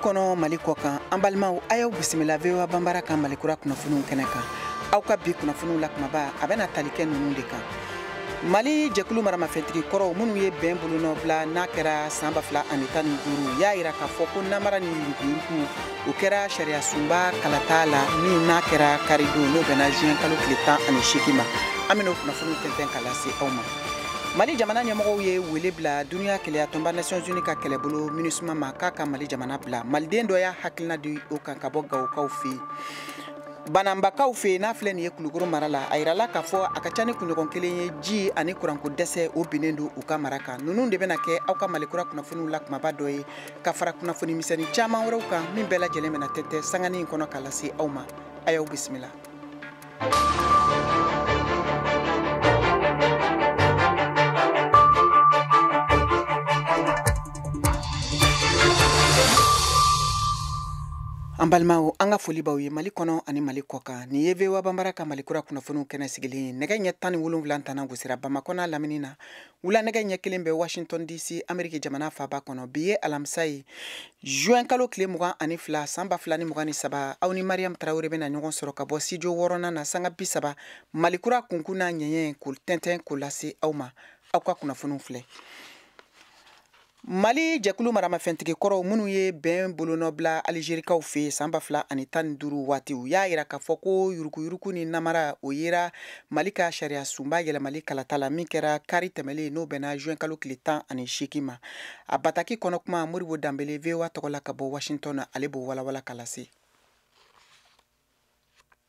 kono Mali kɔ kan an balimaw ayaw bisimila VOA Bambara kan Malikura kunnafoniw kɛnɛ kan aw ka bi kunnafoniw la kumaba a bɛna tali kɛ ninnu de kan. Mali jɛkulu maramafɛntigi kɔrɔw minnu ye bɛn bolonɔ bila n'a kɛra san 2015 y'a yira k'a fɔ ko namara ni yuruguyurugu o kɛra sariya sunba kalata la min n'a kɛra karidon n'o bɛnna juin kalo tile 18 ma. An bɛna o kunnafoniw tɛntɛn ka lase aw ma. Mali jamana ɲɛmɔgɔw ye wele bila duniya kɛlɛya tɔnba Nations Unies ka kɛlɛbolo MINUSMA ma k'a ka Mali jamana bila. Maliden dɔ y'a hakilina di o kan ka bɔ Gawukaw fɛ yen. Bananbakaw fɛ n'a filɛ nin ye Kulukoro mara la a yirala k'a fɔ a ka ca ni kunɲɔgɔn kelen ye ji ani kuranko dɛsɛ o binnen don u ka mara kan. Ninnu de bɛna kɛ aw ka Malikura kunnafoniw la kumaba dɔ ye ka fara kunnafoni misɛnnin caman wɛrɛw kan min bɛɛ lajɛlen bɛna tɛntɛ sangani in kɔnɔ ka lase aw ma. A y'aw bisimila. An balimaw an ka foli b'aw ye Mali kɔnɔ ani Mali kɔ kan ni ye VOA Bambara ka Malikura kunnafoniw kɛnɛ sigilen nɛgɛ ɲɛ 17 tana gosira Bamakɔ n'a lamini na wula nɛgɛ ɲɛ 1 bɛ Washington DC Ameriki jamana faaba kɔnɔ bi ye alamisa ye juin kalo tile 22 san 2023 aw ni Mariam Traoré bɛna ɲɔgɔn sɔrɔ ka bɔ studio 6nan na sanga 30 Malikura kunkun n'a ɲɛɲɛ ko tɛntɛn ko lase aw ma aw ka kunnafoniw filɛ. Mali jɛkulu maramafɛntigi kɔrɔw minnu ye bɛn bolonɔ bila Alizerikaw fɛ san 2015 waati u y'a yira k'a fɔ ko yuruguyurugu ni namara o yera Mali ka sariya sunba yɛlɛmali kalata la min kɛra kari tɛmɛlen n'o bɛnna juin kalo tile 18 ma. A bataki kɔnɔ kuma Moribo Danbele VOA tɔgɔ la ka bɔ Washington ale b'o walawala ka lase.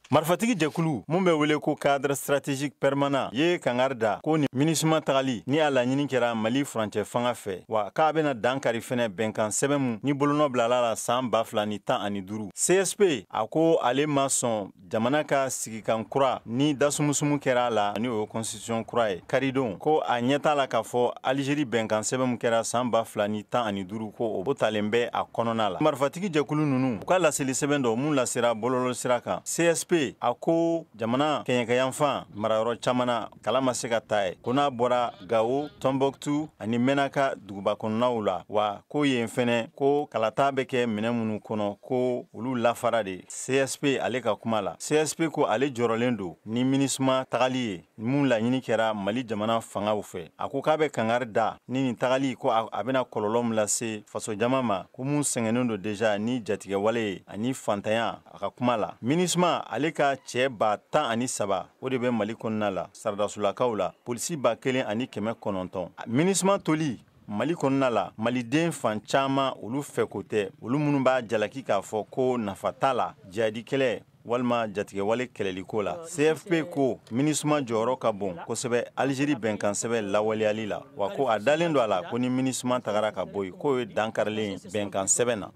Marifatigi jɛkulu mun bɛ wele ko cadre stratégique permanent ye kangari da ko ni MINUSMA tagali ni a laɲini kɛra Mali furancɛ fanga fɛ wa k'a bɛna dankari fɛnɛ bɛnkan sɛbɛn mun ni bolonɔ bilala la san 2015 CSP a ko ale ma sɔn jamana ka sigikan kura ni dasumusumu kɛra a la ni o constitution kura ye karidon ko a ɲɛt'a la k'a fɔ Algérie bɛnkan sɛbɛn mun kɛra san 2015 ko o talen bɛ a kɔnɔna la. Marifatigi jɛkulu nunu u ka laseli sɛbɛn dɔ mun lasera bɔlɔlɔ sira kan CSP a ko jamana kɛɲɛkɛyanfan marayɔrɔ camana kala ma se ka taa ko n'a bɔra Gao, Tombouctou ani Menaka duguba kɔnɔnaw la wa ko yen fɛnɛ ko kalata bɛ kɛ minɛn minnu kɔnɔ ko olu lafara de. CSP ale ka kuma la CSP ko ale jɔrɔlen don ni MINUSMA tagali ye mun laɲini kɛra Mali jamana fangaw fɛ a ko k'a bɛ kangari da ni nin tagali ko a bɛna kɔlɔlɔ min lase faso jama ma ko mun sɛgɛnnen don deja ni jatigɛwale ye ani fantanya a ka kuma la. MINUSMA ale ka cɛ 13 o de bɛ Mali kɔnɔna la sardasulakaw la polisi 1900 MINUSMA toli Mali kɔnɔna la maliden fan caman olu fɛ ko tɛ olu minnu b'a jalaki k'a fɔ ko nafa t'a la jihadi kɛlɛ walima jatigɛwale kɛlɛliko la. CFP ko MINUSMA jɔyɔrɔ ka bon kosɛbɛ Algérie bɛnkan sɛbɛn lawaleyali la wa ko a dalen don a la ko ni MINUSMA tagara ka bɔ yen k'o ye dankarilen bɛnkan sɛbɛn na.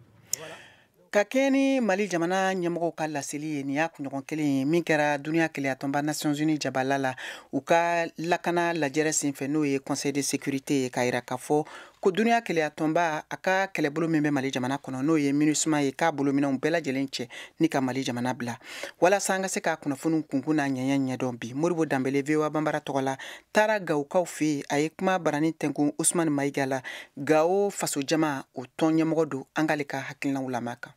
Ka kɛ ni Mali jamana ɲɛmɔgɔw ka laseli ye nin y'a kunɲɔgɔn kelen ye min kɛra duniya kɛlɛya tɔnba Nations Unies jabala la u ka lakana lajɛrɛ senfɛ n'o ye Conseil de sécurité ye k'a yira k'a fɔ ko duniya kɛlɛya tɔnba a ka kɛlɛbolo min bɛ Mali jamana kɔnɔ n'o ye MINUSMA ye k'a bolominɛw bɛɛ lajɛlen cɛ ni ka Mali jamana bila walasa an ka se ka kunnafoniw kunkun n'a ɲɛɲɛ ɲɛdɔn bi Moribo Danbele VOA Bambara tɔgɔ la taara Gawukaw fɛ yen a ye kuma barani tɛnkun Ousmane Maïga la Gao faso jama o tɔn ɲɛmɔgɔ don an k'ale ka hakilinaw lamɛn kan.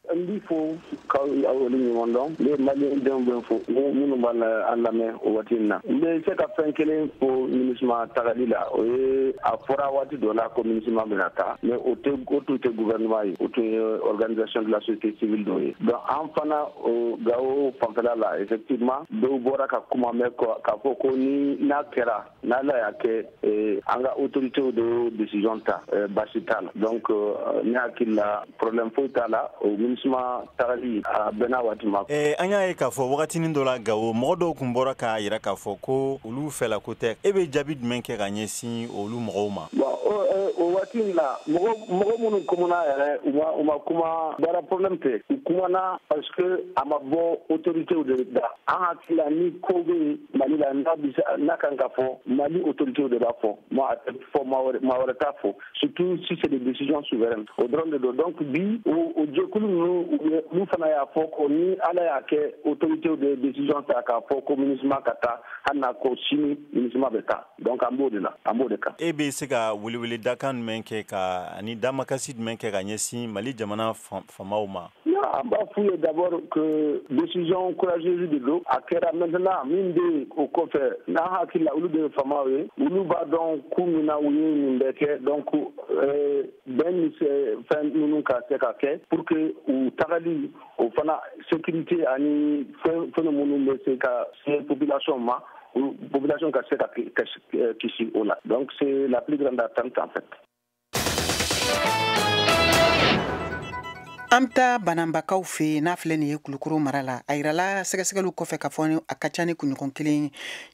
N b'i fo k'aw ɲuman dɔn n bɛ maliyɛndenw bɛ fo minnu b'a an lamɛn o waati in na n bɛ se ka fɛn kelen fo MINUSMA tagali la o ye a fɔra waati dɔ la ko MINUSMA bɛna taa mais o tun tɛ gouvernement ye o tun ye organisation de la société civile dɔ ye donc an fana o Gao fanfɛla la effectivement dɔw bɔra ka kuma mɛn k'a fɔ ko ni n'a kɛra n'Ala y'a kɛ an ka autorités de décision ta basi t'a la donc ne hakili la problème foyi t'a la o MINUSMA tagali a bɛnna waati ma. An y'a ye k'a fɔ wagatinin dɔ la Gao mɔgɔ dɔw kun bɔra k'a yira k'a fɔ ko olu fɛla ko tɛ e bɛ jaabi jumɛn kɛ ka ɲɛsin olu mɔgɔw ma. O waati in la mɔgɔ minnu kumana yɛrɛ u ma kuma baara problème tɛ u kumana parce que a ma bɔ autorités de da an hakili la ni ko bɛ Mali la n'a kan ka fɔ Mali autorités de b'a fɔ a tɛ fɔ maa wɛrɛ t'a fɔ surtout si c'est des décisions souveraines o dɔrɔn de don donc bi o jɛkulu ninnu fana y'a fɔ ko ni Ala y'a kɛ autorités de décision ta k'a fɔ ko MINUSMA ka taa hali n'a ko sini MINUSMA bɛ taa donc an b'o de kan. E bɛ se ka welewele dakan men kɛ ka ani damakasi jumɛn kɛ ka ɲɛsin Mali jamana famaw ma? On va fouiller d'abord que décision courageuse de l'eau a kɛra maintenant min bɛ o kɔfɛ n'a hakili la olu de ye famaw ye olu b'a dɔn ku min na u ye nin bɛɛ kɛ donc bɛn ni fɛn ninnu ka se ka kɛ pour que u tagali o fana sécurité ani fɛn minnu bɛ se ka se population ma population ka se ka kisi o la donc c'est la plus grande attente en fait. Amta banambakaw fe n'a filɛ nin ye Kulukoro mara la a yirala sɛgɛsɛgɛliw kɔfɛ ka fɔ a ka ca ni kunɲɔgɔn kelen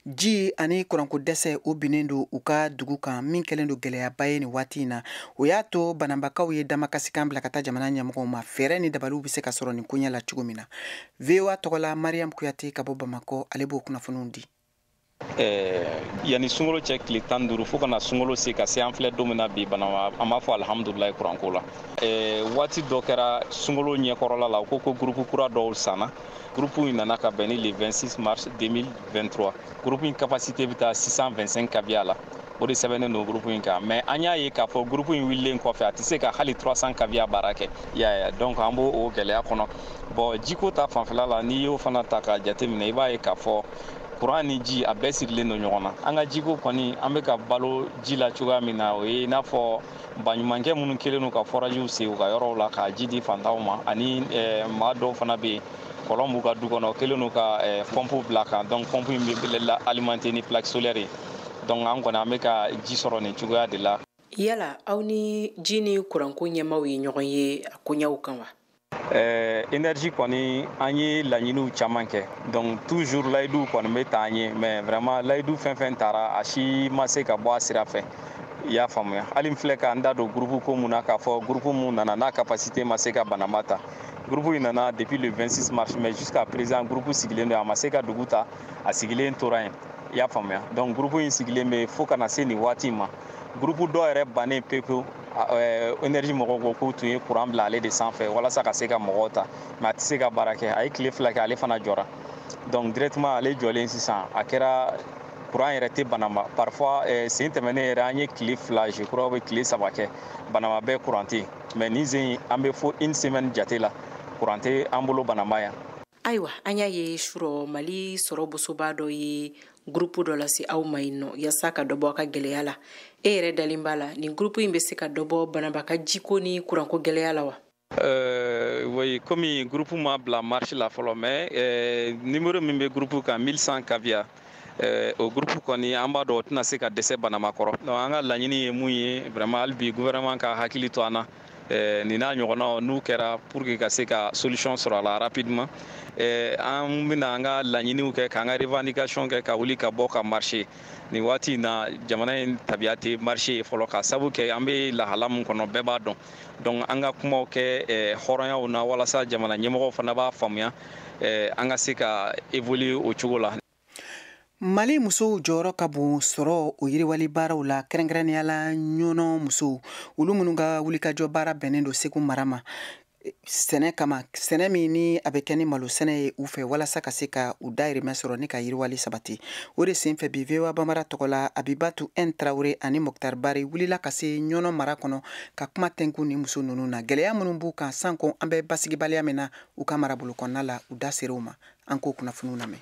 ji ani kuranko dɛsɛ o binnen don u ka dugu kan min kɛlen don gɛlɛyaba ye nin waati in na o y'a to banambakaw ye damakasikan bila ka taa jamana ɲɛmɔgɔw ma fɛɛrɛ ni dabaliw bɛ se ka sɔrɔ nin koɲɛ la cogo min na VOA tɔgɔla Mariam Kuyate ka bɔ Bamakɔ ale b'o kunnafoniw di. Yani sunkalo cɛ tile 15 fo kana sunkalo se ka se an filɛ don min na bi bana an b'a fɔ alhamdulilahi kuranko la waati dɔ kɛra sunkalo ɲɛkɔrɔla la u ko groupe kura dɔw sanna groupe in nana ka bɛn ni le 26 mars 2023 groupe in capacité bɛ taa 625 kVA la o de sɛbɛnnen don groupe in kan mais an y'a ye k'a fɔ groupe in wililen kɔfɛ a tɛ se ka hali 300 kVA baara kɛ yaya donc an b'o o gɛlɛya kɔnɔ bon jiko ta fanfɛla la n'i y'o fana ta ka jateminɛ i b'a ye k'a fɔ courant ni ji a bɛɛ sirilen don ɲɔgɔn na an ka jiko kɔni an bɛ ka balo ji la cogoya min na o ye i n'a fɔ baɲumankɛ minnu kelen don ka forajiw sen u ka yɔrɔw la ka ji di fantanw ma ani maa dɔw fana bɛ yen kɔlɔn b'u ka du kɔnɔ kelen don ka pɔmpu bila kan donc pɔmpu in bɛ alimenter ni plaque solaire ye donc an kɔni an bɛ ka ji sɔrɔ nin cogoya de la. Yala aw ni ji ni kuranko ɲɛmaaw ye ɲɔgɔn ye a koɲɛw kan wa? Énergie kɔni an ye laɲiniw caman kɛ donc toujours layidu kɔni bɛ taa an ye mais vraiment layidu fɛn fɛn taara a si ma se ka bɔ a sira fɛ i y'a faamuya hali n filɛ k'an da don groupe ko mun na k'a fɔ groupe mun nana n'a capacité ma se ka banama ta groupe in nana depuis le 26 mars mais jusqu'à présent groupe sigilen don a ma se ka dugu ta a sigilen tora yen i y'a faamuya donc groupe in sigilen bɛ fo kana se nin waati ma groupe dɔ yɛrɛ bannen pewu énergie mɔgɔw ko k'u tun ye courant bila ale de sanfɛ walasa ka se ka mɔgɔw ta mais a tɛ se ka baara kɛ a ye tile 2 kɛ ale fana jɔra donc directement ale jɔlen sisan a kɛra courant yɛrɛ tɛ banama parfois sen tɛmɛnen yɛrɛ an ye tile 2 je crois bɛ tile 3 kɛ banama bɛɛ courant tɛ mais nin sen an bɛ fo une semaine jate la courant tɛ an bolo banama yan. Ayiwa an y'a ye surɔ Mali sɔrɔ bosoba dɔ ye groupe dɔ lase aw ma yen nɔ yasa ka dɔ bɔ a ka gɛlɛya la e yɛrɛ dalen b'a la nin groupe in bɛ se ka dɔ bɔ banaba ka jiko ni kuranko gɛlɛya la wa? Oui, komi groupe ma bila marche la fɔlɔ mais numéro min bɛ groupe kan 1100 kVA o groupe kɔni an b'a dɔn o tɛna se ka dɛsɛ banama kɔrɔ donc an ka laɲini ye mun ye vraiment hali bi gouvernement ka hakili to an na nin n'a ɲɔgɔnnaw n'u kɛra pour que ka se ka solution sɔrɔ a la rapidement an bɛna an ka laɲiniw kɛ k'an ka revendication kɛ ka wuli ka bɔ ka marché nin waati in na jamana in tabiya tɛ marché ye fɔlɔ ka sabu kɛ an bɛ lahala min kɔnɔ bɛɛ b'a dɔn donc an ka kumaw kɛ hɔrɔnyaw na walasa jamana ɲɛmɔgɔw fana b'a faamuya an ka se ka évoluer o cogo la. Mali musow jɔyɔrɔ ka bon sɔrɔ o yiriwali baaraw la kɛrɛnkɛrɛnnenya la ɲɔnɔ musow olu minnu ka wulikajɔ baara bɛnnen don Segu mara ma sɛnɛ kama sɛnɛ min ni a bɛ kɛ ni malo sɛnɛ ye u fɛ walasa ka se ka u dayirimɛ sɔrɔ ni ka yiriwali sabati o de senfɛ bi VOA Bambara tɔgɔ la Abibatu N Traoré ani Mokhtar Bari wulila ka se ɲɔnɔ mara kɔnɔ ka kuma tɛnku ni muso ninnu na gɛlɛya minnu b'u kan sanko an bɛ basigibaliya min na u ka marabolo kɔnɔna la u da ser'u ma an k'o kunnafoniw lamɛn.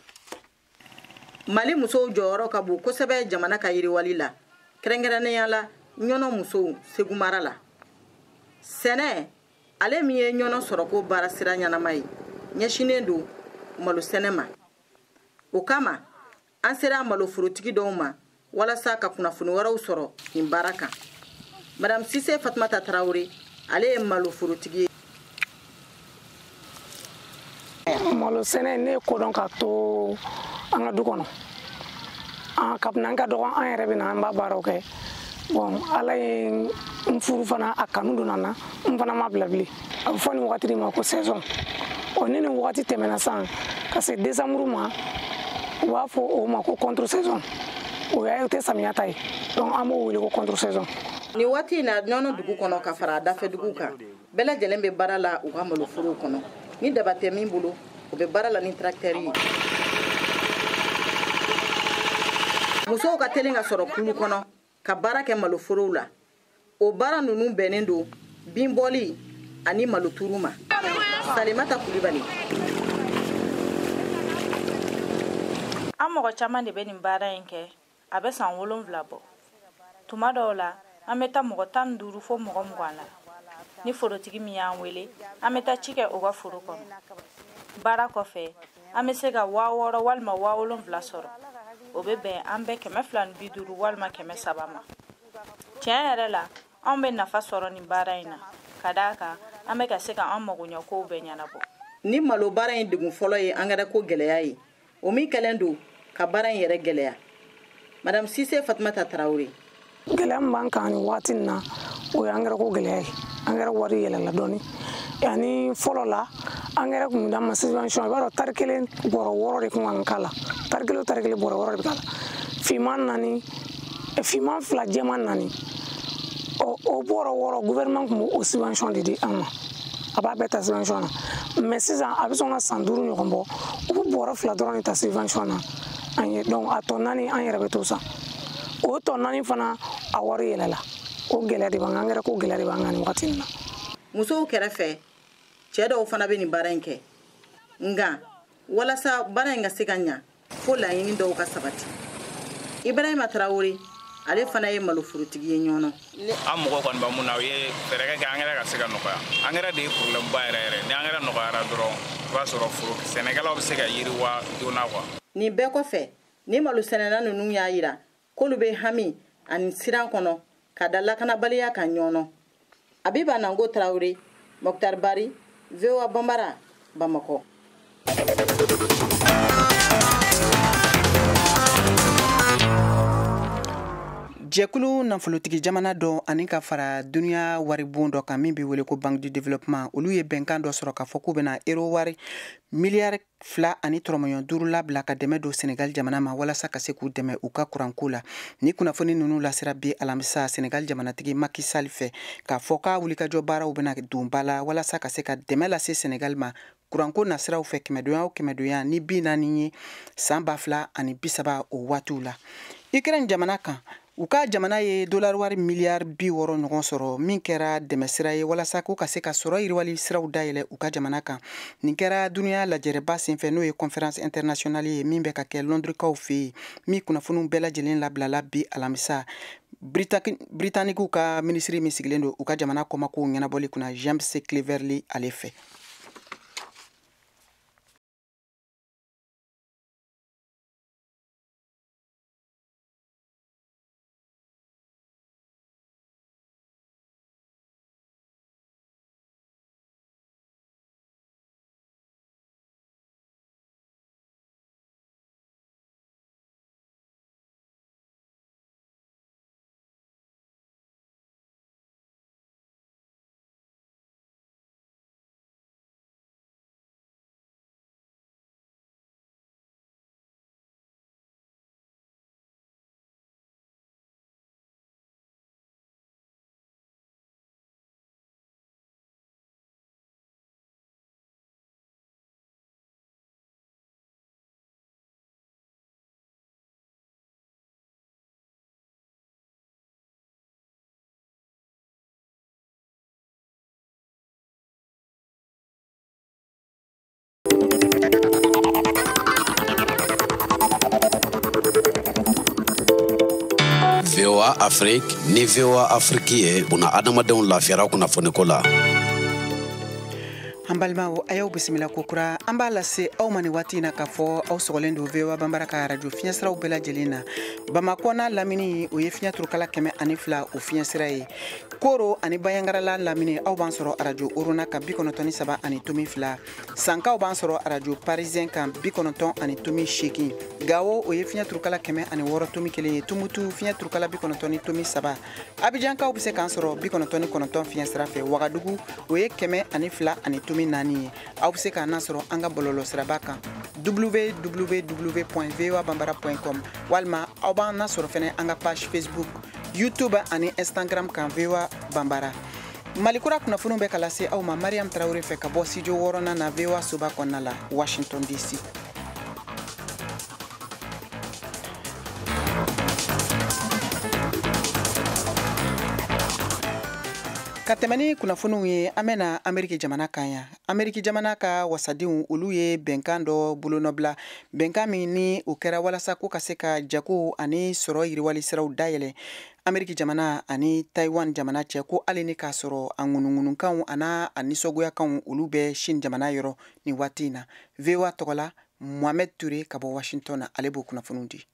Mali musow jɔyɔrɔ ka bon kosɛbɛ jamana ka yiriwali la kɛrɛnkɛrɛnnenya la ɲɔnɔ musow Segu mara la sɛnɛ ale min ye ɲɔnɔ sɔrɔ ko baara sira ɲanama ye ɲɛsinen don malo sɛnɛ ma o kama an sera malo forotigi dɔw ma walasa ka kunnafoni wɛrɛw sɔrɔ nin baara kan Madame Sise Fatumata Traoré ale ye malo forotigi ye. Malo sɛnɛ ne kodɔn ka to an ka du kɔnɔ kabini an ka dɔgɔ an yɛrɛ bɛ na an b'a baaraw kɛ bon ala ye n furu fana a kanu donna na n fana ma bila bilen a bɛ fɔ nin wagati de ma ko saison ni nin wagati tɛmɛna san ka se décembre ma u b'a fɔ o ma ko contre saison o y'a ye o tɛ samiya ta ye donc an b'o wele ko contre saison. Nin waati in na ɲɔnɔ dugu kɔnɔ ka fara dafɛ dugu kan bɛɛ lajɛlen bɛ baara la u ka malo forow kɔnɔ ni daba tɛ min bolo o bɛ baara la ni tracteur ye. Musow ka teli ka sɔrɔ kulu kɔnɔ ka baara kɛ malo forow la o baara ninnu bɛnnen don binbɔli ani maloturu ma. Salimata Kulibali. An mɔgɔ caman de bɛ nin baara in kɛ a bɛ san 7 bɔ. Tuma dɔw la an bɛ taa mɔgɔ 15 fo mɔgɔ 20 la. Ni forotigi min y'an wele an bɛ taa ci kɛ o ka foro kɔnɔ. Baara kɔfɛ an bɛ se ka 6000 walima 7000 sɔrɔ. O bɛ bɛn an bɛ 250 walima 300 ma. Tiɲɛ yɛrɛ la an bɛ nafa sɔrɔ nin baara in na. Ka d'a kan an bɛ ka se ka an magoɲɛ kow bɛɛ ɲɛnabɔ. Ni malo baara in degun fɔlɔ ye angɛrɛ ko gɛlɛya ye, o min kɛlen don ka baara in yɛrɛ gɛlɛya. Madame Sise Fatumata Traoré. Gɛlɛya min b'an kan nin waati in na o ye angɛrɛ ko gɛlɛya ye. Angɛrɛ wari yɛlɛla dɔɔni. Yani fɔlɔ la angɛrɛ kun d'an ma subvention. I b'a dɔn tari 1 bɔrɔ 6 de kun kan k'a la. Tari 1 o tari 1 bɔrɔ 6 de bɛ k'a la. Finman 4, finman 2, jɛman 4. O bɔrɔ 6 gouvernement kun b'o subvention de di an ma. A b'a bɛɛ ta subvention na. Mais sisan a bɛ sɔn ka san 5 ɲɔgɔn bɔ. U bɛ bɔrɔ 2 dɔrɔn de ta subvention na. Donc a tɔ 4 an yɛrɛ bɛ to san. O tɔ 4 fana a wari yɛlɛla. O gɛlɛya de b'an kan, angɛrɛ ko gɛlɛya de b'an kan nin waati in na. Musow kɛrɛfɛ cɛ dɔw fana bɛ nin baara in kɛ. Nka walasa baara in ka se ka ɲa fo laɲini dɔw ka sabati. Ibrahima Traoré ale fana ye malofurutigi ye ɲɔnɔ. An mɔgɔ kɔni bɛ mun na o ye fɛɛrɛ kɛ angɛrɛ ka se ka nɔgɔya. Angɛrɛ de ye problème ba yɛrɛ. Ni angɛrɛ nɔgɔyara dɔrɔn i b'a sɔrɔ foro sɛnɛkɛlaw bɛ se ka yiriwa joona quoi. Nin bɛɛ kɔfɛ ni malo sɛnɛna ninnu y'a yira k'olu bɛ hami ani siran kɔnɔ ka da lakanabaliya kan ɲɔnɔ. Abiba Nango Traoré, Mokhtar Bari, VOA Bambara, Bamako. Jɛkulu nafolotigi jamana dɔ ani ka fara duniya waribon dɔ kan min bɛ wele ko Banque du Développement olu ye bɛnkan dɔ sɔrɔ k'a fɔ k'u bɛna euro wari miliyari 2.5 labila ka dɛmɛ don Senegal jamana ma walasa ka se k'u dɛmɛ u ka kuranko la. Ni kunnafoni ninnu lasira bi alamisa Senegal jamanatigi Macky Sall fɛ k'a fɔ k'a wulikajɔ baaraw bɛna don ba la walasa ka se ka dɛmɛ lase Senegal ma kuranko nasiraw fɛ kɛmɛdonya ni 40 ye san 2030 o waatiw la. Ukraine jamana kan u ka jamana ye dollar wari miliyari 60 ɲɔgɔn sɔrɔ min kɛra dɛmɛ sira ye walasa ko ka se ka sɔrɔ yiriwali siraw dayɛlɛ u ka jamana kan. Nin kɛra duniya lajɛrɛba senfɛ n'o ye conférence internationale ye min bɛ ka kɛ Londrikaw fɛ yen min kunnafoniw bɛɛ lajɛlen labilala bi alamisa. Britanniquew ka ministre min sigilen don u ka jamana kɔmakow ɲɛnabɔli kunna James Cleverly ale fɛ. VOA Afrique ni VOA Afrique ye buna adamadenw lafiyara kunnafoniko la. An balimaw a y'aw bisimila kokura an b'a lase aw ma ni waati in na k'a fɔ aw sɔgɔlen don VOA Bambara ka radio fiɲɛsiraw bɛɛ lajɛlen na. Bamako n'a lamini o ye fiɲɛ turukala 102 o fiɲɛsira ye. Koro ani Bayangarala lamini aw b'an sɔrɔ radio Orona kan 93 ani tomi 2. Sankaw b'an sɔrɔ radio Parisien kan 98. Gawo o ye fiɲɛ turukala 106 tomi 1 ye. Tumutu fiɲɛ turukala 90 tomi 3. Abidjankaw bɛ se k'an sɔrɔ 99 fiɲɛsira fɛ. Wagadugu o ye 102 ani tomi 4 ye. Aw bɛ se k'an nasɔrɔ an ka bɔlɔlɔ siraba kan www.voabambara.com walima aw b'an nasɔrɔ fɛnɛ an ka page Facebook, YouTube ani Instagram kan VOA Bambara. Malikura kunnafoniw bɛ ka lase aw ma Mariam Traoré fɛ ka bɔ studio 6nan na VOA soba kɔnɔna la Washington DC. Ka tɛmɛ ni kunnafoniw ye an bɛna Ameriki jamana kan yan. Ameriki jamana ka wasadenw olu ye bɛnkan dɔ bolonɔbila. Bɛnkan min ni o kɛra walasa ko ka se ka jago ani sɔrɔ yiriwali siraw dayɛlɛ. Ameriki jamana ani Taiwan jamana cɛ ko hali ni k'a sɔrɔ a ŋunuŋunukanw ana a nisɔgoyakanw olu bɛ Chine jamana yɔrɔ ni waati in na. VOA tɔgɔla Mohamed Ture ka bɔ Washington na ale b'o kunnafoniw di.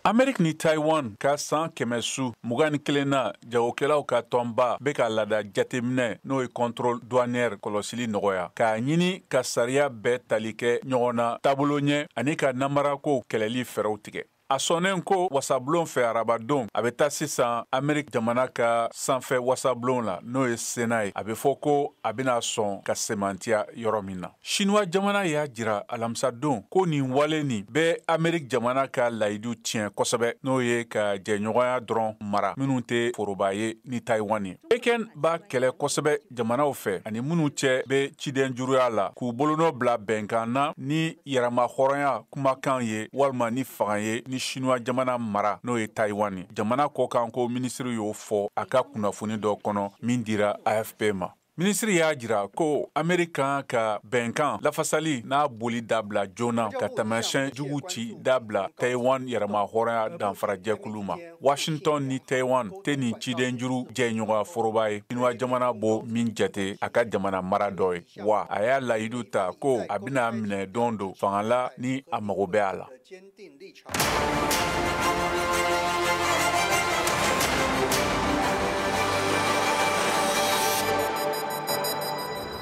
Amerik ni Taiwan ka san kɛmɛ su 21 na jagokɛlaw ka tɔnba bɛ ka lada jateminɛ n'o ye contrôle douanière kɔlɔsili nɔgɔya k'a ɲini ka sariya bɛɛ tali kɛ ɲɔgɔn na taabolo ɲɛ ani ka namarako kɛlɛli fɛɛrɛw tigɛ. A sɔnnen ko wasablon fɛ arabadon a bɛ taa sisan Amerik jamana ka sanfɛ wasablon la n'o ye Sena ye. A bɛ fɔ ko a bɛna sɔn ka semantiya yɔrɔ min na. Chinois jamana y'a jira alamisadon ko nin wale nin bɛ Amerik jamana ka layidu tiɲɛ kosɛbɛ n'o ye ka jɛɲɔgɔnya dɔrɔn mara minnu tɛ foroba ye ni Taiwan ye. Pekin b'a kɛlɛ kosɛbɛ jamanaw fɛ ani minnu cɛ bɛ ciden juruya la k'u bolonɔ bila bɛnkan na ni yɛrɛmahɔrɔnya kumakan ye walima ni fanga ye ni Chinois jamana mara n'o ye Taiwan ye. Jamana kɔkan ko minisiri y'o fɔ a ka kunnafoni dɔ kɔnɔ min dira AFP ma. Minisiri y'a jira ko Amerikan ka bɛnkan lafasali n'a boli dabila joona ka taamasiyɛn jugu ci dabila Taiwan yɛrɛmahɔrɔnya danfarajɛkulu ma. Washington ni Taiwan tɛ nin ciden juru jɛɲɔgɔnya foroba ye. Chinois jamana b'o min jate a ka jamana mara dɔ ye. Wa a y'a layidu ta ko a bɛna minɛ don do fangala ni a mago bɛ a la.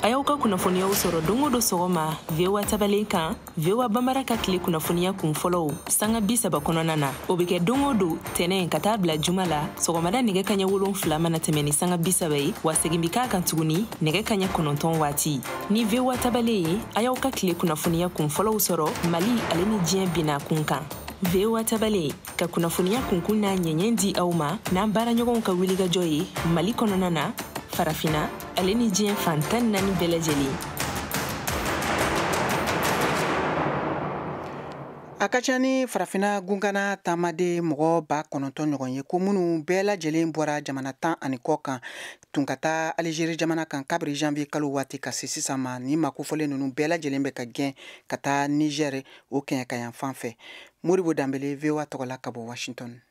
A y'aw ka kunnafoniyaw sɔrɔ don o don sɔgɔma VOA tabalen kan VOA Bambara ka tile kunnafoniya kun fɔlɔw sanga 30 kɔnɔna na. O bɛ kɛ don o don tɛnɛn ka taa bila juma la sɔgɔmada nɛgɛ kaɲɛ 7 mana tɛmɛ ni sanga 30 ye wa segin bi k'a kan tuguni nɛgɛ kaɲɛ 9 waati. Ni VOA tabalen ye a y'aw ka tile kunnafoniya kun fɔlɔw sɔrɔ Mali ale ni diɲɛ bina kun kan. VOA tabalen ka kunnafoniya kunkun n'a ɲɛɲɛ di aw ma n'an baaraɲɔgɔnw ka wulikajɔ ye Mali kɔnɔna na farafina ale ni diɲɛ fan 14 bɛɛ lajɛlen. A ka ca ni farafina gunkana taamaden mɔgɔ 9,000 ɲɔgɔn ye ko minnu bɛɛ lajɛlen bɔra jamana 10 ani kɔ kan tun ka taa Aligérie jamana kan kabiri janvier kalo waati ka se sisan ma ni makofɔlen ninnu bɛɛ lajɛlen bɛ ka gɛn ka taa Niger o kɛɲɛ ka yan fan fɛ. Moribo Dambele VOA tɔgɔla ka bɔ Washington.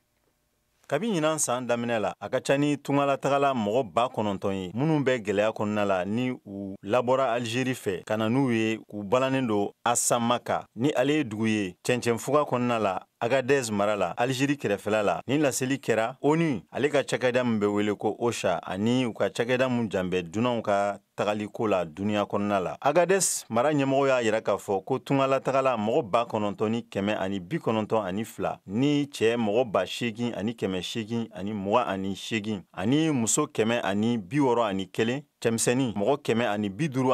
Kabi ɲinan san daminɛ la a ka ca ni tungalatagala mɔgɔ 9,000 ye minnu bɛ gɛlɛya kɔnɔna la ni u labɔra Algérie fɛ ka na n'u ye k'u balannen don Asamaka ni ale ye dugu ye cɛncɛnfuga kɔnɔna la Agadez mara la Algérie kɛrɛfɛla la ni laseli kɛra ONU ale ka cakɛda min bɛ wele ko OCHA ani u ka cakɛda min janbɛ dunanw ka tagaliko la duniya kɔnɔna la. Agadez mara ɲɛmɔgɔ y'a yira k'a fɔ ko tungalatagala mɔgɔ 9,192 ni cɛ mɔgɔ 8,880 ani 28 ani muso 161 cɛmisɛnnin mɔgɔ 152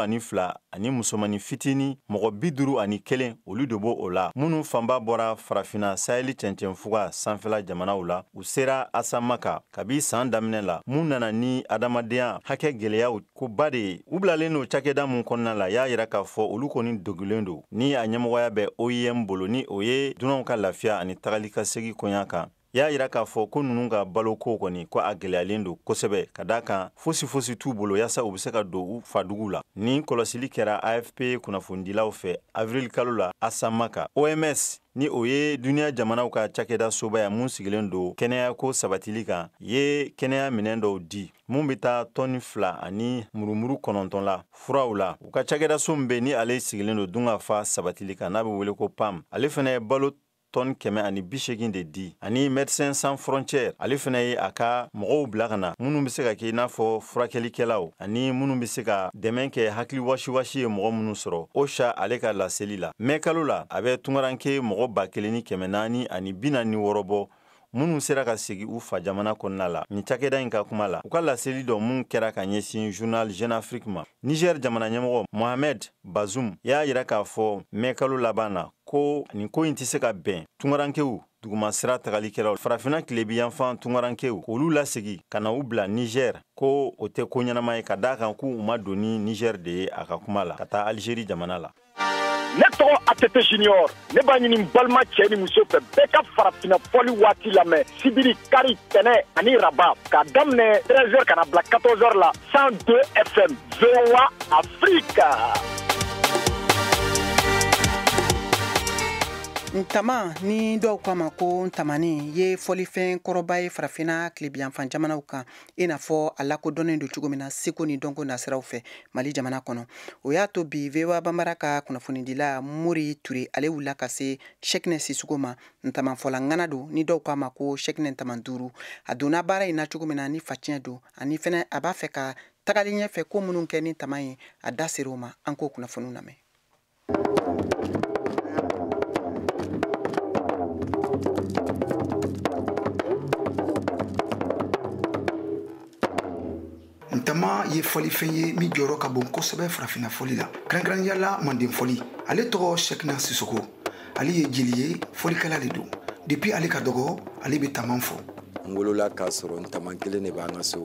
ani musomani fitini mɔgɔ 51 olu de b'o la minnu fanba bɔra farafina Saheli cɛncɛnfuga sanfɛla jamanaw la u sera Asamaka kabi san daminɛ la mun nana ni adamadenya hakɛ gɛlɛyaw ko ba de ye u bilalen no cakɛda mun kɔnɔna la y'a yira k'a fɔ olu kɔni dogilen do ni a ɲɛmɔgɔya bɛ OIM bolo ni o ye dunanw ka lafiya ani tagali ka segi koɲa kan y'a yira k'a fɔ ko ninnu ka baloko kɔni ko a gɛlɛyalen do kosɛbɛ ka da kan fosi t'u bolo yaasa u bɛ se ka don u fadugu la ni kɔlɔsili kɛra AFP kunnafonidilaw fɛ avril kalo la Asamaka OMS ni o ye duniya jamanaw ka cakɛda soba mun sigilen do kɛnɛya ko sabatili kan ye kɛnɛya minɛn dɔw di mun bɛ taa tɔni 2 ani murumuru 9 la furaw la u ka cakɛda so min bɛ ni ale sigilen do dunga fa sabatili kan n'a bɛ wele ko PAM ale fana ye balo tonne 180 de di ani Médecins Sans Frontières ale fana ye a ka mɔgɔw bila ka na minnu bɛ se ka kɛ i n'a fɔ furakɛlikɛlaw ani minnu bɛ se ka dɛmɛ kɛ hakili wasiwasi ye mɔgɔ minnu sɔrɔ OCHA ale ka laseli la mai kalo la a bɛ tungaranke mɔgɔ 1,446 ani 46 bɔ minnu sera ka segi u fa jamana kɔnɔna la ni cakɛda in ka kuma la u ka laseli dɔ mun kɛra ka ɲɛsin journal Jeune Afrique ma Niger jamana ɲɛmɔgɔ Mohamed Bazoum y'a yira k'a fɔ mai kalo laban na ko nin ko in tɛ se ka bɛn tungarankew duguma sira tagalikɛlaw farafina tilebiyanfan tungarankew k'olu lasegi ka na u bila Niger ko o tɛ ko ɲɛnama ye ka da kan k'u ma don ni Niger de ye a ka kuma la ka taa Algérie jamana la. ne tɔgɔ ATT Junior ne b'a ɲini balima cɛ ni muso fɛ bɛɛ ka farafina fɔli waati lamɛn sibiri kari tɛnɛ ani raba k'a daminɛ 13h ka na bila 14h la 102 FM VOA Afrique. Ntama ni dɔw kama ko ntamani ye fɔlifɛn kɔrɔba ye farafina tilebiyanfan jamanaw kan i n'a fɔ a lakodɔnnen don cogo min na seko ni dɔnko nasiraw fɛ Mali jamana kɔnɔ. O y'a to bi VOA Bambara ka kunnafonidila Mori Ture ale wulila ka se Cheikhne Sissoco ma ntamanfɔla ŋana don ni dɔw kama ko Cheikhne ntaman 5 a donna baara in na cogo min na ni facɛn don ani fɛnɛ a b'a fɛ ka tagali ɲɛfɛ ko minnu kɛ ni ntaman ye a da ser'o ma an k'o kunnafoniw lamɛn. Ntama ye fɔlifɛn ye min jɔyɔrɔ ka bon kosɛbɛ farafina fɔli la kɛrɛnkɛrɛnnenya la manden fɔli ale tɔgɔ Cheikhna Sissoco ale ye jeli ye fɔlikɛla de don depuis ale ka dɔgɔ ale bɛ taman fɔ n wolola k'a sɔrɔ ntaman kelen de b'an ka so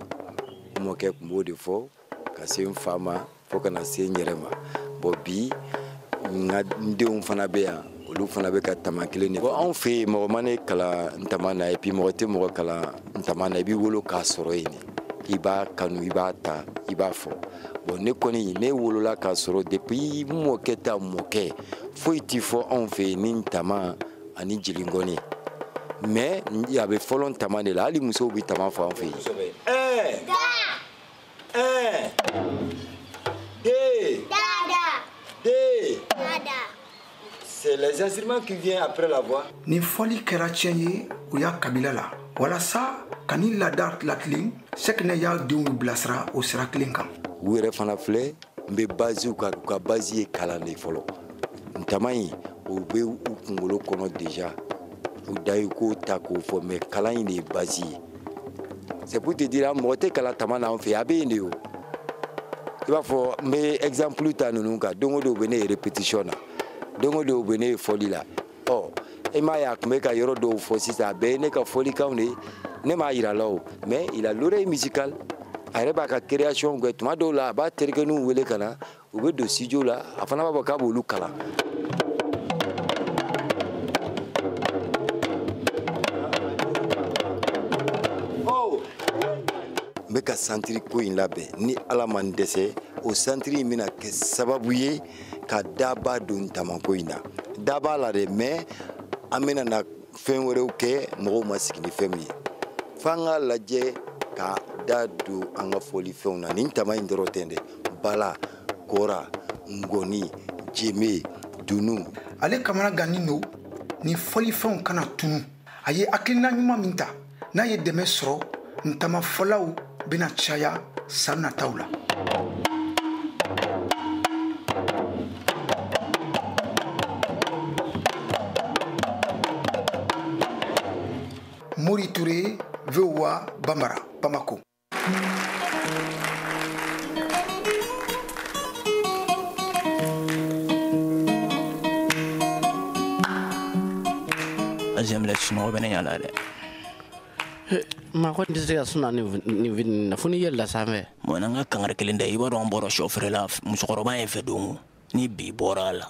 n mɔkɛ tun b'o de fɔ ka se n fa ma fo kana se n yɛrɛ ma bon bi n denw fana bɛ yan olu fana bɛ ka taman kelen de fɔ anw fɛ yen mɔgɔ ma ne kalan ntaman na et puis mɔgɔ tɛ mɔgɔ kalan ntaman na i b'i wolo k'a sɔrɔ yen de i b'a kanu i b'a ta i b'a fɔ bon ne kɔni ne wolola k'a sɔrɔ depuis mɔkɛ ta mɔkɛ foyi tɛ fɔ anw fɛ yen ni ntama ani jelinkɔni mais a bɛ fɔlɔ ntama de la hali musow bɛ tama fɔ anw fɛ yen. C'est les instruments qui viennent après la voix. Ni fɔli kɛra tiɲɛ ye o y'a kabila la walasa ka ni laada latilen Cheikhne y'a denw bilasira o sira kelen kan. U yɛrɛ fana filɛ n bɛ baziw ka u ka bazi ye kalan de fɔlɔ ntama in o bɛ u kunkolo kɔnɔ déjà u da ye k'o ta k'o fɔ mais kalan in de ye bazi ye c'est pour te dire mɔgɔ tɛ kalan tama na an fɛ yen a bɛ yen de o i b'a fɔ n bɛ exemple ta ninnu kan don o don u bɛ ne ye répétition na don o don u bɛ ne ye fɔli la ɔ e m'a ye a tun bɛ ka yɔrɔ dɔw fɔ sisan a bɛɛ ye ne ka fɔlikanw de ye ne m'a yira la o mais il a l'oreille musicale a yɛrɛ b'a ka création kɛ tuma dɔw la a b'a terikɛninw wele ka na u bɛ don studio la a fana b'a fɔ k'a b'olu kalan. n bɛ ka santiri ko in labɛn ni ala ma n dɛsɛ o santiri in bɛna kɛ sababu ye ka daba don ntamanko in na da b'a la dɛ mais an bɛna na fɛn wɛrɛw kɛ mɔgɔw ma sigi ni fɛn min ye f'an k'a lajɛ ka da don an ka fɔlifɛnw na nin tama in dɔrɔn tɛ dɛ bala kora ngoni jeme dunu ale kamana gannen don ni fɔlifɛnw kana tunu a ye hakilina ɲuman min ta n'a ye dɛmɛ sɔrɔ ntamafɔlaw bɛna caya san nataw la. Mori Ture, VOA Bambara, Bamako. Azemle sunɔgɔ bɛ ne ɲa la dɛ. Ma ko tɛ se ka suna ni na fo ni yɛlɛla sanfɛ. Bon n'an ka kangari kelen dɛ i b'a dɔn an bɔra sɔ feere la musokɔrɔba in fɛ don ni bi bɔra a la.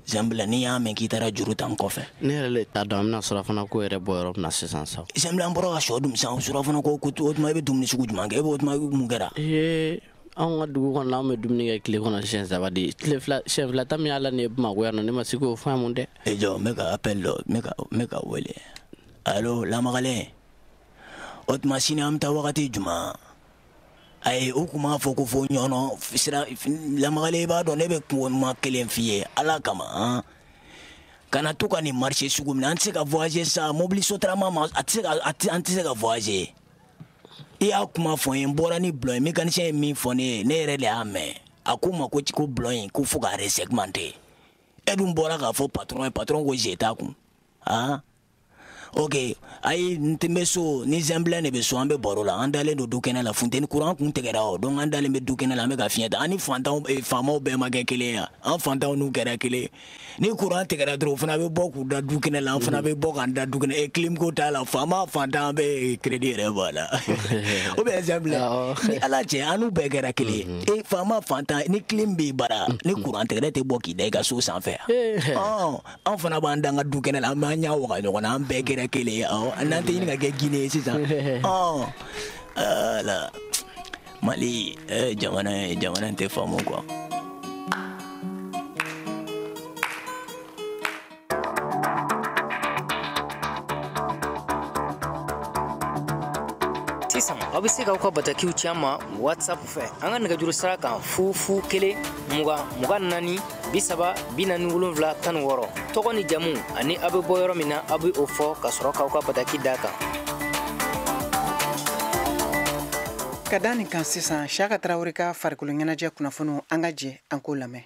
Zambila n'i y'a mɛn k'i taara juru ta n kɔfɛ. Ne yɛrɛ le t'a dɔn an bɛna surafana ko yɛrɛ bɔ yɔrɔ min na sisan sa. Zambila an bɔra ka sɔ dun sisan surafana ko o tuma i bɛ dumuni sugu jumɛn kɛ e b'o tuma mun kɛra. Anw ka dugu kɔnɔ an bɛ dumuni kɛ tile kɔnɔ siɲɛ saba de tile fila siɲɛ fila ta min y'a la nin ye Bamakɔ yan nɔ ne ma se k'o faamu mun dɛ. Jɔ n bɛ ka appel dɔ n bɛ ka wele allo Lamagalen o tuma sini an bɛ taa wagati jumɛn. Ayi o kun b'a fɔ ko fo ɲɔnɔ sira Lamagalen i b'a dɔn ne bɛ kuma kelen f'i ye ala kama kana to ka nin marché sugu min na an tɛ se ka voyager sa mobili sotarama ma an tɛ se ka voyager i y'a kuma fɔ n ye n bɔra ni bulon ye mécanicien ye min fɔ ne ye ne yɛrɛ de y'a mɛn a ko n ma ko bulon in ko fo ka resegmenter e dun bɔra k'a fɔ patron ye patron ko je t'a kun ok ay ntemeso ni zembla ne be so ambe borola andale do dukena la fontaine courant kun tegera o donc andale me dukena la me ga fienta ani fantaw e famo be ma kele ya en fantaw nu kera kele ni courant tegera dro fana be boku da dukena la fana be boka da dukena e clim ko ta la fama fantaw be crédit re voilà o be zembla ni ala che anu be kera kele e fama fantaw ni clim be bara ni courant tegera te boki da ga so sans faire en fana ba ndanga dukena la ma nya wa no na be kera kele nanti ini gak gini sih lah Mali zaman te famu quoi. Sisan aw bɛ se k'aw ka batakiw ci an ma WhatsApp fɛ an ka nɛgɛjuru sira kan 0 20 24 40 46 tɔgɔ ni jamu ani aw bɛ bɔ yɔrɔ min na aw bɛ o fɔ ka sɔrɔ k'aw ka bataki d'a kan. ka da nin kan sisan Siyaka Tarawele ka farikolo ɲɛnajɛ kunnafoniw an ka jɛ an k'o lamɛn.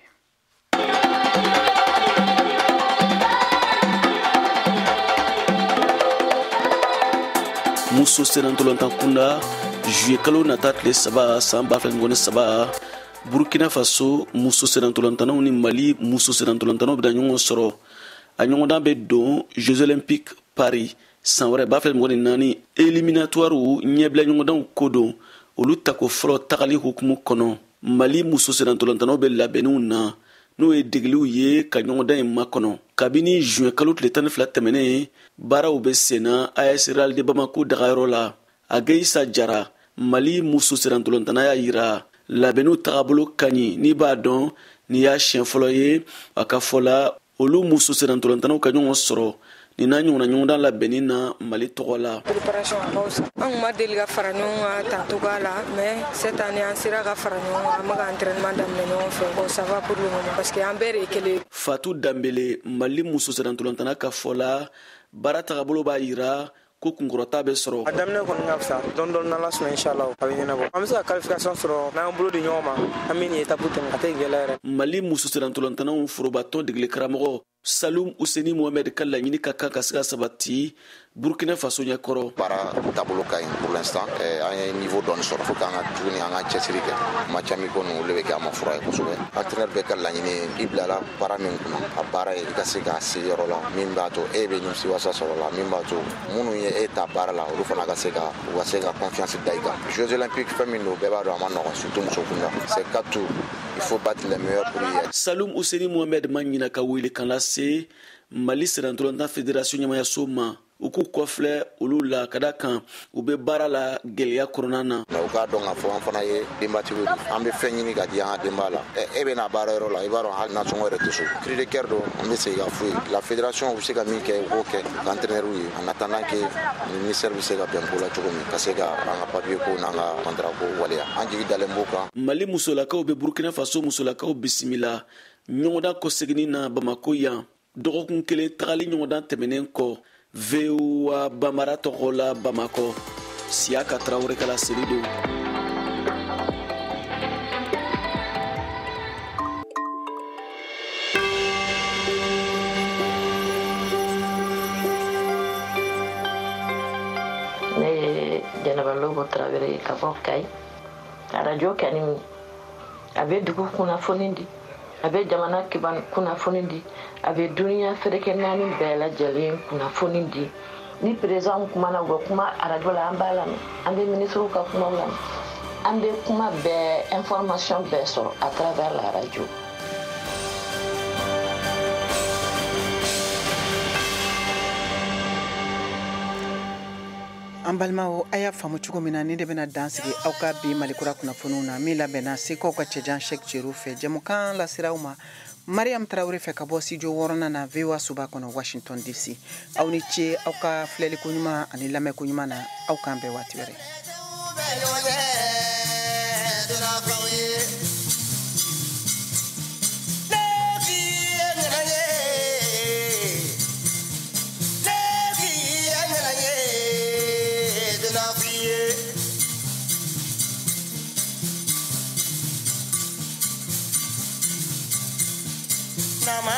muso senantolantan kunda juillet kalo nata tile 3 san 2023 Burkina Faso muso senantolantanaw ni Mali muso senantolantanaw bɛ ɲɔgɔn sɔrɔ a ɲɔgɔndan bɛ don Jeux Olympiques Paris san wɛrɛ 2024 éliminatoire ɲɛbila ɲɔgɔndanw ko don olu tako fɔlɔ tagali hukumu kɔnɔ Mali muso senantolantanaw bɛ labɛnniw na n'o ye degeliw ye ka ɲɔgɔndan in makɔnɔ kabini juin kalo tile 12 tɛmɛnen baaraw bɛ senna AS Real de Bamako dagayɔrɔ la Ageisa Jara Mali muso senantolantana y'a yira labɛnniw tagabolo ka ɲi n'i b'a dɔn n'i y'a siɲɛ fɔlɔ ye a ka fɔ la olu muso senantolantanaw ka ɲɔgɔn sɔrɔ nin n'a ɲɔgɔnna ɲɔgɔndan labɛnni na Mali tɔgɔ la. Préparation a ka fisa. An kun ma deli ka fara ɲɔgɔn kan tan togoya la mais cette année an sera ka fara ɲɔgɔn kan an bɛ ka entraînement daminɛ ɲɔgɔn fɛ bon ça va pour le moment parce que an bɛɛ de ye kelen. Fatou Dambele Mali muso senantolantana ka fɔ la baara tagabolo b'a yira ko kunkɔrɔta bɛ sɔrɔ. A daminɛ kɔni ka fisa dɔɔni n'Ala sɔnna inchallah a bɛ ɲɛnabɔ. An bɛ se ka qualification sɔrɔ n'an bolo di ɲɔgɔn ma an bɛ nin étape tɛmɛ a tɛ gɛlɛya yɛrɛ. Mali muso senantolantanaw forobatɔn degeli karamɔgɔ Salum Useni Mohamed ka laɲini ka kan ka se ka sabati Burkina Faso ɲɛkɔrɔ. Baara taabolo ka ɲi pour l'instant an ye niveau dɔɔni sɔrɔ fo k'an ka tuguni an ka cɛsiri kɛ match amico ninnu olu bɛ kɛ an ma fura ye kosɛbɛ. Entraîneur bɛɛ ka laɲini i bilala baara min kunna a baara ye i ka se k'a se yɔrɔ la min b'a to e bɛ nimisiwasa sɔrɔ la min b'a to minnu ye e ta baara la olu fana ka se ka confiance da i kan. Jeux olympiques fɛn min don bɛɛ b'a dɔn a ma nɔgɔn surtout muso kunda c'est 4 tours il faut battre les meilleurs pour y aller. Salum Useni Mohamed ma ɲina ka wele kan lase Mali senantolantan fédération ɲɛmayaso ma u k'u kɔfilɛ olu la ka da kan u bɛ baara la gɛlɛya kɔnɔna na. U k'a dɔn k'a fɔ an fana ye denbatigiw de an bɛ fɛn ɲini ka di an ka denbaya la e bɛ na baara yɔrɔ la i b'a dɔn hali nasɔngɔ yɛrɛ tɛ so cri de cœur don an bɛ segin ka f'u ye la fédération bɛ se ka min kɛ u k'o kɛ ka entraîneur ye en attendant que ministère bɛ se ka bɛn ko la cogo min ka se ka an ka papier ko n'an ka contrat ko waleya an jigi dalen b'o kan. Mali musolakaw bɛ Burkina Faso musolakaw bisimila ɲɔgɔndan kɔseginni na Bamako yan dɔgɔkun kelen tagali ɲɔgɔndan tɛmɛnen kɔ VOA Bambara tɔgɔ la Bamako Siyaka Tarawele ka laseli don. Ne ye Jɛnɛba Lobo Tarawele ka bɔ Kayi radio kɛni a bɛ dugu kunnafoni di a bɛ jamana kiban kunnafoni di a bɛ duniya ferekɛ naani bɛɛ lajɛlen kunnafoni di ni président kumana u bɛ kuma radio la an b'a lamɛn an bɛ ministre ka kumaw lamɛn an bɛ kuma bɛɛ information bɛɛ sɔrɔ à travers la radio. an balimaw a y'a faamu cogo min na ni de bɛna dan sigi aw ka bi malikura kunnafoniw na min labɛnna sekaw ka cɛjan Sheikh Jɛru fɛ jɛmukan lasiraw ma Mariam Tarawele fɛ ka bɔ studio 6nan na VOA Suba kɔnɔ Washington DC aw ni ce aw ka filɛliko ɲuman ani lamɛnko ɲuman na aw k'an bɛɛ waati wɛrɛ. Mama